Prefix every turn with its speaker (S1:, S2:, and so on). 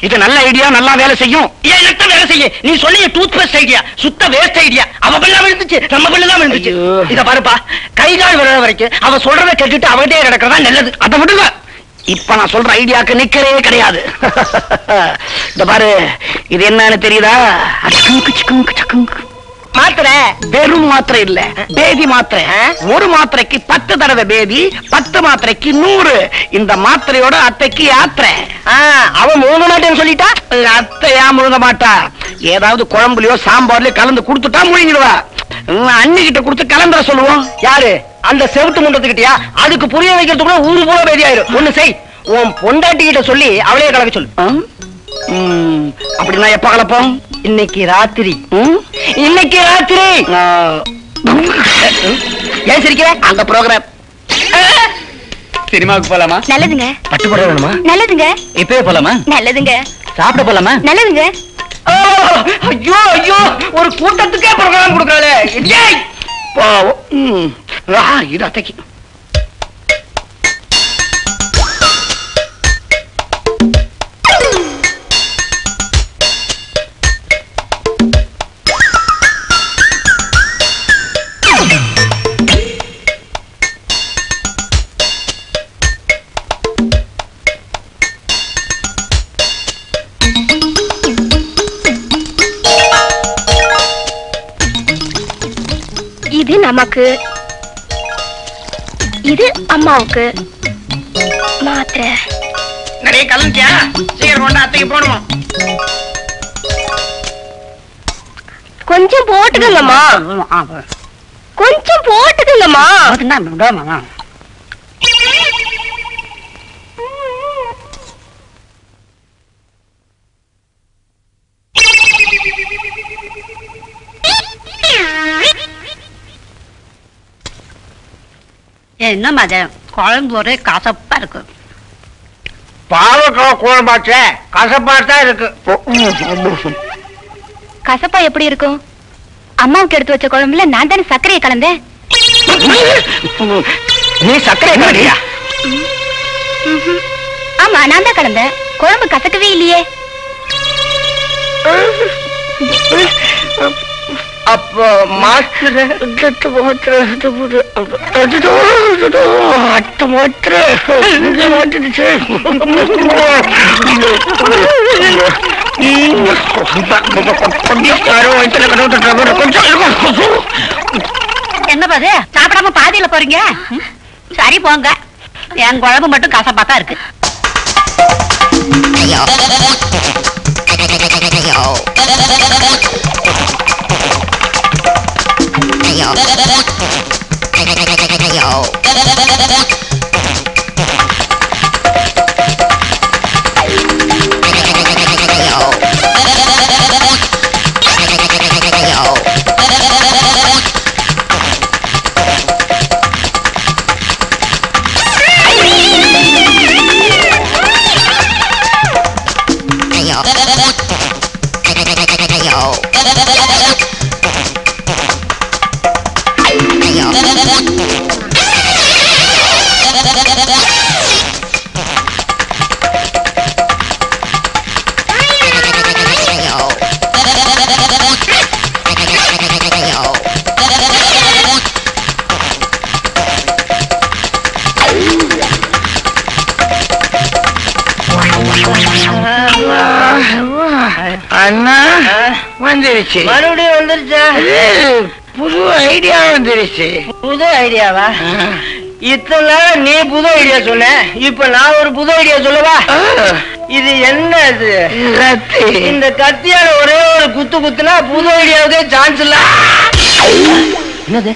S1: இது நல்ல ஐடியா, நல்லா வேலை செய்யும்.
S2: எனக்கு வேலை செய்ய நீ சொன்ன டூத் பேஸ்ட் ஐடியா சுத்த வேஸ்ட் ஐடியா. அவ பிள்ளை விழுந்துச்சு, நம்ம பிள்ளை தான் விழுந்துச்சு. இத பாருப்பா, கை கால் விழுற வரைக்கும் அவ சொல்றதை கேட்டுட்டு அவகிட்டே கிடக்கிறதா நல்லது.
S1: அதை விடுங்க. இப்ப நான் சொல்ற ஐடியாக்கு நிக்கவே கிடையாது. இந்த பாரு, இது என்னன்னு தெரியுதா?
S2: மாத்திரை.
S1: வெறும் மாத்திரை இல்ல, பேதி மாத்திரை. ஒரு மாத்திரைக்கு 10 தடவை பேதி, 10 மாத்திரைக்கு 100. இந்த மாத்திரையோட அத்தைக்கு யாத்திரை.
S2: அவன் முழுங்க மாட்டேன்னு சொல்லிட்டா,
S1: அத்தையா முழுங்க மாட்டா. ஏதாவது குழம்புலயோ சாம்பார்லயோ கலந்து கொடுத்துட்டா முழுங்கிடுவா. அண்ணிக்கிட்ட கொடுத்து கலந்துற சொல்லுவோம்.
S2: யாரு? அந்த செவுட்டு முண்டத்துக்கிட்டயா? அதுக்கு புரிய வைக்கிறதுக்குள்ள ஊரு போல பேதியாயிரும். ஒண்ணு செய், உன் பொண்டாட்டி கிட்ட சொல்லி அவளையே கலக்க சொல்லு.
S1: அப்படின்னா எப்ப கலப்போம்?
S2: இன்னைக்கு ராத்திரி. இன்னைக்கு ராத்திரி. ஏன் சிரிக்கிற?
S1: அந்த ப்ரோக்ராம்.
S3: சினிமாவுக்கு போலாமா?
S4: நல்லதுங்க.
S2: பட்டு போட வேணுமா?
S4: நல்லதுங்க.
S3: இப்பவே போலாமா?
S4: நல்லதுங்க.
S3: சாப்பிட போலாமா?
S4: நல்லதுங்க.
S2: ஐயோ ஐயோ, ஒரு கூட்டத்துக்கே ப்ரோக்ராம் கொடுக்கறாளே.
S1: இது அத்தைக்கு.
S4: இது நமக்கு, இது அம்மாவுக்கு மாத்திரை.
S1: நிறைய கலந்துட்டியா? சீக்கிரம் கொண்டு அத்தைக்கு போடுவோம்.
S4: கொஞ்சம் போட்டுக்கங்கம்மா, கொஞ்சம் போட்டுக்கங்கம்மா.
S5: என்ன மதம், குழம்பு ஒரே கசப்பா இருக்கு.
S2: பாவக்காய் குழம்பாச்சே, கசப்பாத்தான் இருக்கு.
S4: கசப்பா எப்படி இருக்கும்? அம்மாவுக்கு எடுத்து வச்ச குழம்புல நான் தானே சர்க்கரையை கலந்தேன்.
S2: நீ சர்க்கரை கலந்தியா?
S4: ஆமா, நான் தான் கலந்தேன். குழம்பு கசக்கவே இல்லையே.
S2: அப்போ மாத்திரை
S5: என்ன பாது, சாப்பிடாம பாதியில போறீங்க? சரி போங்க, என் குழம்பு மட்டும் கசப்பாத்தான் இருக்கு.
S2: அண்ணா வந்துருச்சு.
S1: மறுபடியும் வந்துருச்சா?
S2: புது ஐடியா வந்துருச்சு.
S1: புது ஐடியாவா? இத்தனை நாள் நீ புது ஐடியா சொன்ன, இப்ப நான் ஒரு புது ஐடியா சொல்லவா? இது என்ன? இது
S2: கத்தி.
S1: இந்த கத்தியால ஒரே ஒரு குத்து குத்துனா புது ஐடியாவுக்கே சான்ஸ் இல்ல.
S2: என்னது?